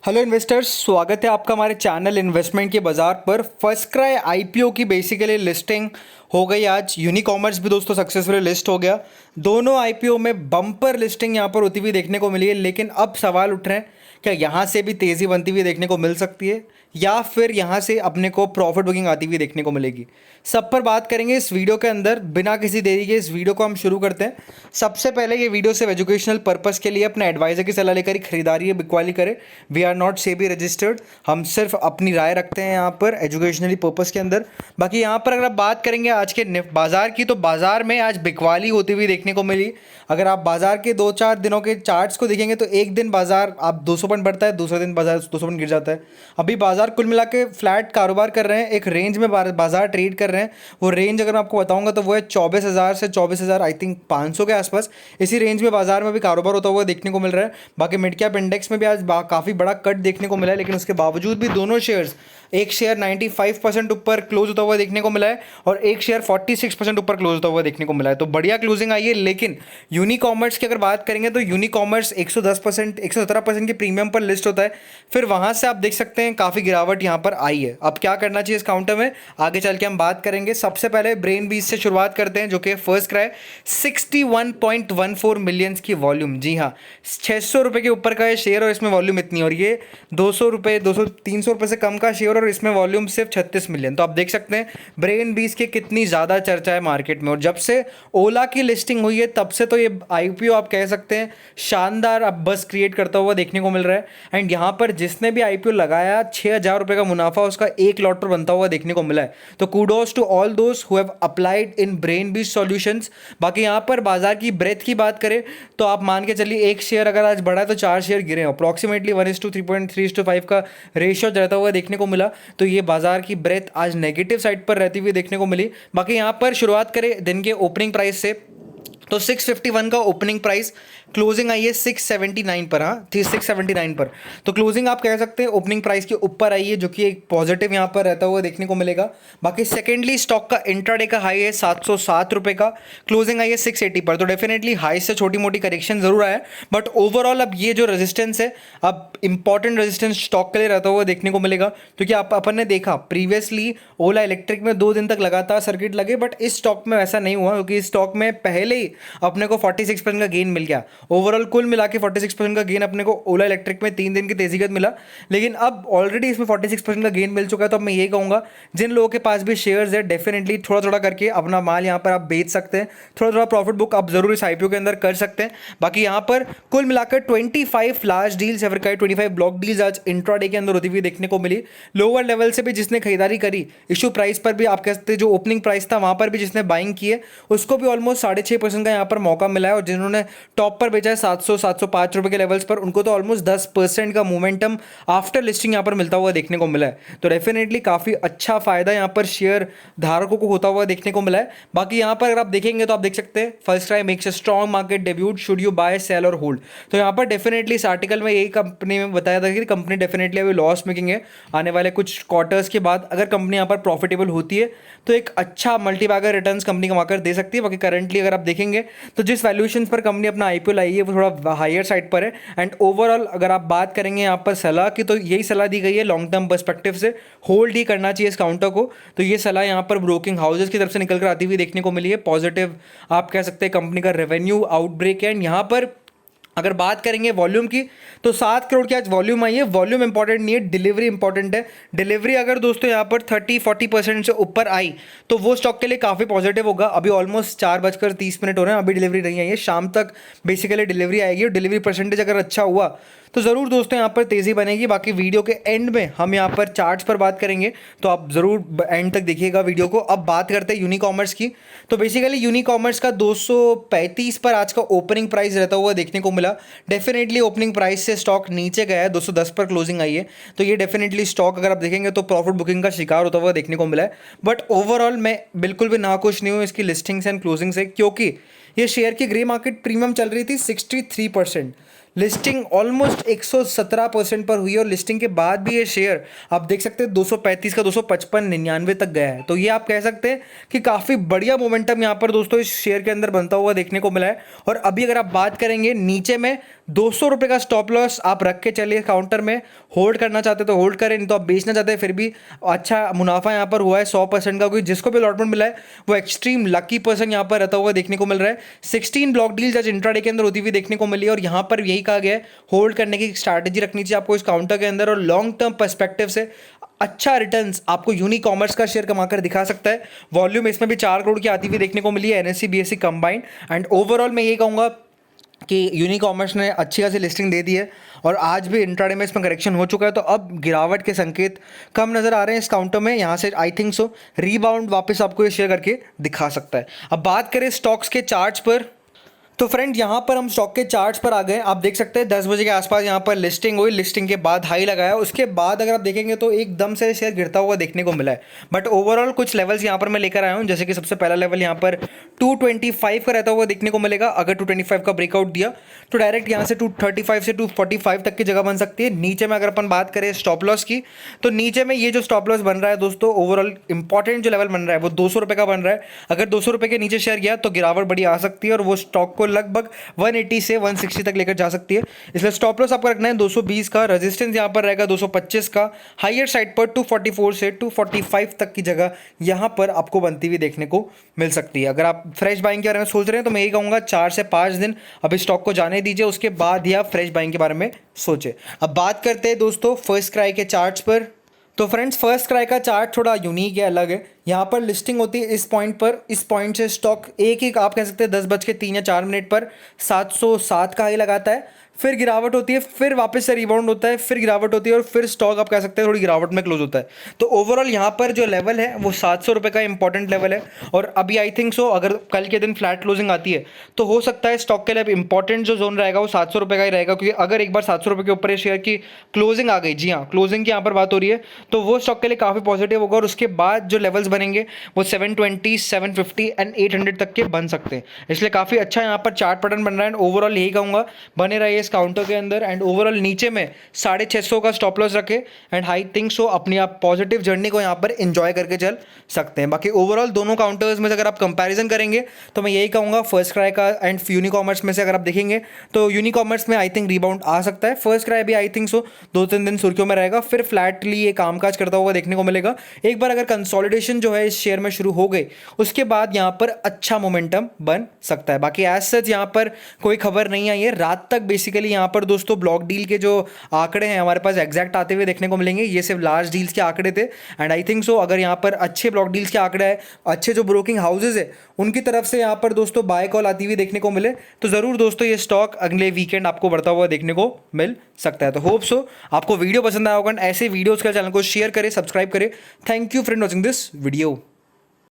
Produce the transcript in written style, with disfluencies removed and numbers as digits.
Hello investors, स्वागत है आपका हमारे चैनल इन्वेस्टमेंट के बाज़ार पर। फर्स्ट क्राई आईपीओ की बेसिकली लिस्टिंग हो गई आज। यूनिकॉमर्स भी दोस्तों सक्सेसफुली लिस्ट हो गया। दोनों आईपीओ में बम्पर लिस्टिंग यहाँ पर होती हुई देखने को मिली है, लेकिन अब सवाल उठ रहे हैं क्या यहाँ से भी तेज़ी बनती हुई देखने को मिल सकती है या फिर यहाँ से अपने को प्रॉफिट बुकिंग आती हुई देखने को मिलेगी। सब पर बात करेंगे इस वीडियो के अंदर। बिना किसी देरी के इस वीडियो को हम शुरू करते हैं। सबसे पहले ये वीडियो सिर्फ एजुकेशनल पर्पस के लिए अपने एडवाइजर की सलाह लेकर ही खरीदारी बिकवाली करें। We are not SEBI registered. हम सिर्फ अपनी राय रखते हैं यहाँ पर एजुकेशनली पर्पस के अंदर। बाकी यहाँ पर अगर आप बात करेंगे आज के बाजार की, तो बाजार में आज बिकवाली होती हुई देखने को मिली। अगर आप बाजार के 2-4 दिनों के चार्ट्स को देखेंगे तो एक दिन बाजार आप 200 पॉइंट बढ़ता है, दूसरे दिन बाजार 200 पॉइंट गिर जाता है। अभी बाजार कुल मिला के फ्लैट कारोबार कर रहे हैं, एक रेंज में बाजार ट्रेड कर रहे हैं। वो रेंज अगर मैं आपको बताऊंगा तो वो है 24,000 से 24,000 आई थिंक 500 के आसपास। इसी रेंज में बाजार में भी कारोबार होता हुआ देखने को मिल रहा है। बाकी मिड कैप इंडेक्स में भी आज काफ़ी बड़ा कट देखने को मिला है, लेकिन उसके बावजूद भी दोनों शेयर्स, एक शेयर 95% ऊपर क्लोज होता हुआ देखने को मिला है और एक शेयर 46% ऊपर क्लोज होता हुआ देखने को मिला है। तो बढ़िया क्लोजिंग आई है। लेकिन यूनिकॉमर्स की अगर बात करेंगे तो यूनिकॉमर्स 110% 117% के प्रीमियम पर लिस्ट होता है। फिर वहां से आप देख सकते हैं काफ़ी गिरावट यहाँ पर आई है। अब क्या करना चाहिए इस काउंटर में, आगे चल के हम बात करेंगे। सबसे पहले ब्रेन बीज से शुरुआत करते हैं, जो कि फर्स्ट क्राई 61.14 मिलियंस की वॉल्यूम। जी हाँ, 600 रुपये के ऊपर का है शेयर और इसमें वॉल्यूम इतनी, और ये 200 रुपये 300 रुपये से कम का शेयर और इसमें वॉल्यूम सिर्फ 36 मिलियन। तो आप देख सकते हैं ब्रेन बीज की कितनी ज़्यादा चर्चा है मार्केट में। और जब से ओला की लिस्टिंग हुई है तब से तो ये आईपीओ आप कह सकते हैं शानदार अब बस क्रिएट करता हुआ देखने को मिल रहा है। एंड यहाँ पर जिसने भी आईपीओ लगाया 6,000 रुपये का मुनाफा उसका एक लॉट पर बनता हुआ देखने को मिला है। तो kudos to all those who have applied in Brain Bees Solutions. बाकी यहाँ पर बाजार की ब्रेथ की बात करें तो आप मान के चलिए एक शेयर अगर आज बढ़ा है तो 4 शेयर गिरे हैं। अप्रॉक्सीमेटली 1:3.3 3:5 का रेशियो रहता हुआ देखने को मिला। तो ये बाजार की ब्रेथ आज नेगेटिव साइड पर रहती हुई देखने को मिली। बाकी यहाँ पर शुरुआत करें दिन के ओपनिंग प्राइस से, तो 651 का ओपनिंग प्राइस, क्लोजिंग आई है 679 पर। हाँ थी 679 पर। तो क्लोजिंग आप कह सकते हैं ओपनिंग प्राइस के ऊपर आई है, जो कि एक पॉजिटिव यहाँ पर रहता हुआ देखने को मिलेगा। बाकी सेकेंडली स्टॉक का इंट्राडे का हाई है 707 रुपये का, क्लोजिंग आई है 680 पर। तो डेफिनेटली हाई से छोटी मोटी करेक्शन जरूर आया, बट ओवरऑल अब ये जो रेजिस्टेंस है, अब इंपॉर्टेंट रेजिस्टेंस स्टॉक के लिए रहता हुआ देखने को मिलेगा। क्योंकि आप अपन ने देखा प्रीवियसली ओला इलेक्ट्रिक में 2 दिन तक लगातार सर्किट लगे, बट इस स्टॉक में ऐसा नहीं हुआ, क्योंकि इस स्टॉक में पहले ही अपने को 46% का गेन मिल गया। ओवरऑल कुल मिला के 46% का गेन अपने को ओला इलेक्ट्रिक में 3 दिन की तेजी का मिला। लेकिन अब ऑलरेडी इसमें 46% का गेन मिल चुका है। तो अब मैं ये कहूँगा जिन लोगों के पास भी शेयर्स है, डेफिनेटली थोड़ा थोड़ा करके अपना माल यहाँ पर आप बेच सकते हैं। थोड़ा थोड़ा प्रॉफिट बुक आप जरूर इस आईपीओ के अंदर कर सकते हैं। बाकी यहाँ पर कुल मिलाकर 25 लार्ज डील्स या फिर 25 ब्लॉक डील्स आज इंट्राडे के अंदर होती हुई देखने को मिली। लोअर लेवल से भी जिसने खरीदारी करी, इशू प्राइस पर भी आप कह सकते हैं जो ओपनिंग प्राइस था वहां पर भी जिसने बाइंग की है उसको भी ऑलमोस्ट 6.5% का यहाँ पर मौका मिला है। और जिन्होंने टॉप पर बेचा है 700-705 रुपए के लेवल्स पर, उनको तो ऑलमोस्ट 10% का मोमेंटम आफ्टर लिस्टिंग यहाँ पर मिलता हुआ देखने को मिला है। तो डेफिनेटली काफी अच्छा फायदा यहाँ पर शेयर धारकों को होता हुआ देखने को मिला है। बाकी यहाँ पर अगर आप देखेंगे तो आप देख सकते हैं FirstCry makes a strong market debut, should you buy sell और होल्ड। तो यहाँ पर डेफिनेटली इस आर्टिकल में यही कंपनी में बताया था कि कंपनी डेफिनेटली अभी लॉस मेकिंग है। आने वाले कुछ क्वार्टर्स के बाद अगर कंपनी यहाँ पर प्रॉफिटेबल होती है तो एक अच्छा मल्टीबैगर रिटर्न्स कंपनी कमाकर दे सकती है। बाकी करंटली अगर आप देखेंगे तो जिस वैल्यूएशन पर कंपनी अपना आईपीओ लाई है वो थोड़ा हायर साइड पर है। एंड ओवरऑल अगर आप बात करेंगे यहाँ पर सलाह की, तो यही सलाह दी गई है लॉन्ग टर्म पर्सपेक्टिव से होल्ड ही करना चाहिए इस काउंटर को। तो ये सलाह यहाँ पर ब्रोकिंग हाउसेज की तरफ से निकल कर आती हुई देखने को मिली है। पॉजिटिव आप कह सकते हैं कंपनी का रेवेन्यू आउटब्रेक है। एंड यहाँ पर अगर बात करेंगे वॉल्यूम की तो 7 करोड़ की आज वॉल्यूम आई है। वॉल्यूम इंपॉर्टेंट नहीं है, डिलीवरी इंपॉर्टेंट है। डिलीवरी अगर दोस्तों यहाँ पर 30-40% से ऊपर आई तो वो स्टॉक के लिए काफ़ी पॉजिटिव होगा। अभी ऑलमोस्ट 4:30 हो रहे हैं, अभी डिलीवरी नहीं आई है। शाम तक बेसिकली डिलीवरी आएगी और डिलीवरी परसेंटेज अगर अच्छा हुआ तो ज़रूर दोस्तों यहाँ पर तेज़ी बनेगी। बाकी वीडियो के एंड में हम यहाँ पर चार्ट्स पर बात करेंगे, तो आप ज़रूर एंड तक देखिएगा वीडियो को। अब बात करते हैं यूनिकॉमर्स की। तो बेसिकली यूनिकॉमर्स का 235 पर आज का ओपनिंग प्राइस रहता हुआ देखने को मिला। डेफिनेटली ओपनिंग प्राइस से स्टॉक नीचे गया है, 210 पर क्लोजिंग आई है। तो ये डेफिनेटली स्टॉक अगर आप देखेंगे तो प्रॉफिट बुकिंग का शिकार होता हुआ देखने को मिला है। बट ओवरऑल मैं बिल्कुल भी नाखुश नहीं हूँ इसकी लिस्टिंग्स एंड क्लोजिंग से, क्योंकि ये शेयर की ग्रे मार्केट प्रीमियम चल रही थी 63%। लिस्टिंग ऑलमोस्ट 117% पर हुई और लिस्टिंग के बाद भी ये शेयर आप देख सकते हैं 235 का 255 99 तक गया है। तो ये आप कह सकते हैं कि काफ़ी बढ़िया मोमेंटम यहाँ पर दोस्तों इस शेयर के अंदर बनता हुआ देखने को मिला है। और अभी अगर आप बात करेंगे नीचे में ₹200 का स्टॉप लॉस आप रख के चलिए काउंटर में। होल्ड करना चाहते तो होल्ड करें, नहीं तो आप बेचना चाहते हैं फिर भी अच्छा मुनाफा यहाँ पर हुआ है 100% का। कोई जिसको भी अलॉटमेंट मिला है वो एक्सट्रीम लकी पर्सन यहाँ पर रहता हुआ देखने को मिल रहा है। 16 ब्लॉक डील्स आज इंट्राडे के अंदर होती हुई देखने को मिली है और यहाँ पर यही कहा गया है होल्ड करने की स्ट्रैटेजी रखनी चाहिए आपको इस काउंटर के अंदर, और लॉन्ग टर्म पर्सपेक्टिव से अच्छा रिटर्न्स आपको यूनिकॉमर्स का शेयर कमाकर दिखा सकता है। वॉल्यूम इसमें भी 4 करोड़ की आती हुई देखने को मिली है, NSC BSc combined. And overall मैं ये कहूँगा कि यूनिकॉमर्स ने अच्छी खासी लिस्टिंग दे दी है और आज भी इंट्राडे में इसमें करेक्शन हो चुका है, तो अब गिरावट के संकेत कम नज़र आ रहे हैं इस काउंटर में। यहाँ से आई थिंक सो रीबाउंड वापस आपको ये शेयर करके दिखा सकता है। अब बात करें स्टॉक्स के चार्ट्स पर, तो फ्रेंड यहाँ पर हम स्टॉक के चार्ट्स पर आ गए। आप देख सकते हैं 10 बजे के आसपास यहाँ पर लिस्टिंग हुई, लिस्टिंग के बाद हाई लगाया, उसके बाद अगर आप देखेंगे तो एकदम से शेयर गिरता हुआ देखने को मिला है। बट ओवरऑल कुछ लेवल्स यहाँ पर मैं लेकर आया हूँ, जैसे कि सबसे पहला लेवल यहाँ पर 225 का रहता हुआ देखने को मिलेगा। अगर 225 का ब्रेकआउट दिया तो डायरेक्ट यहाँ से 235 से 245 तक की जगह बन सकती है। नीचे में अगर अपन बात करें स्टॉप लॉस की, तो नीचे में ये जो स्टॉप लॉस बन रहा है दोस्तों, ओवरऑल इंपॉर्टेंट जो लेवल बन रहा है वो ₹200 का बन रहा है। अगर ₹200 के नीचे शेयर गया तो गिरावट बड़ी आ सकती है और वो स्टॉक को लगभग 180 से 160 तक लेकर जा सकती है। इसलिए स्टॉप लॉस आपको रखना है 220 का, रेजिस्टेंस यहाँ पर रहेगा 225 का, हायर साइड पर 244 से 245 तक की जगह यहाँ पर आपको बनती हुई देखने को मिल सकती है। अगर आप फ्रेश बाइंग के बारे में सोच रहे हैं तो मैं यही कहूँगा 4 से 5 दिन अभी स्टॉक को जाने दीजिए, उसके बाद ही आप फ्रेश बाइंग के बारे में सोचें। अब बात करते हैं दोस्तों फर्स्ट क्राई के चार्ट्स पर। तो फ्रेंड्स फर्स्ट क्राई का चार्ट थोड़ा यूनिक है, अलग है। यहाँ पर लिस्टिंग होती है इस पॉइंट पर, इस पॉइंट से स्टॉक एक ही आप कह सकते हैं 10:03 या 4 मिनट पर 707 का हाई लगाता है, फिर गिरावट होती है, फिर वापस से रिबाउंड होता है, फिर गिरावट होती है और फिर स्टॉक आप कह सकते हैं थोड़ी गिरावट में क्लोज होता है। तो ओवरऑल यहाँ पर जो लेवल है वो ₹700 का इंपॉर्टेंट लेवल है। और अभी आई थिंक सो अगर कल के दिन फ्लैट क्लोजिंग आती है तो हो सकता है स्टॉक के लिए इंपॉर्टेंट जो जोन रहेगा वो ₹700 का ही रहेगा, क्योंकि अगर एक बार ₹700 के ऊपर शेयर की क्लोजिंग आ गई, जी हाँ क्लोजिंग की यहाँ पर बात हो रही है, तो वो स्टॉक के लिए काफ़ी पॉजिटिव होगा। और उसके बाद जो लेवल्स बनेंगे वो 720, 750 एंड 800 तक के बन सकते हैं। इसलिए काफ़ी अच्छा यहाँ पर चार्ट पैटर्न बन रहा है। ओवरऑल यही कहूँगा बने रहिए इस काउंटर के अंदर। एंड ओवरऑल नीचे में 650 का स्टॉप लॉस रखे एंड आई थिंक सो अपनी आप पॉजिटिव जर्नी को यहाँ पर एंजॉय करके चल सकते हैं। बाकी ओवरऑल दोनों काउंटर्स में से अगर आप कंपैरिजन करेंगे तो मैं यही कहूँगा फर्स्ट क्राई का एंड यूनिकॉमर्स में से अगर आप देखेंगे तो यूनिकॉमर्स में आई थिंक रिबाउंड आ सकता है। फर्स्ट क्राई भी आई थिंक सो 2-3 दिन सुर्खियों में रहेगा, फिर फ्लैटली ये कामकाज करता हुआ देखने को मिलेगा। एक बार अगर कंसोलिडेशन जो है इस शेयर में शुरू हो गई उसके बाद यहाँ पर अच्छा मोमेंटम बन सकता है। बाकी एज सच यहाँ पर कोई खबर नहीं आई है रात तक। बेसिकली यहाँ पर दोस्तों ब्लॉक डील के जो आंकड़े हैं हमारे पास एग्जैक्ट आते हुए देखने को मिलेंगे, ये सिर्फ लार्ज डील्स के आंकड़े थे। एंड आई थिंक सो अगर यहाँ पर अच्छे ब्लॉक डील्स के आंकड़े हैं, अच्छे जो ब्रोकिंग हाउसेज है उनकी तरफ से यहाँ पर दोस्तों बाय कॉल आती हुई देखने को मिले तो ज़रूर दोस्तों ये स्टॉक अगले वीकेंड आपको बढ़ता हुआ देखने को मिल सकता है। तो होप सो आपको वीडियो पसंद आया होगा। ऐसे वीडियोज़ के चैनल को शेयर करें, सब्सक्राइब करें। Thank you friend watching this video.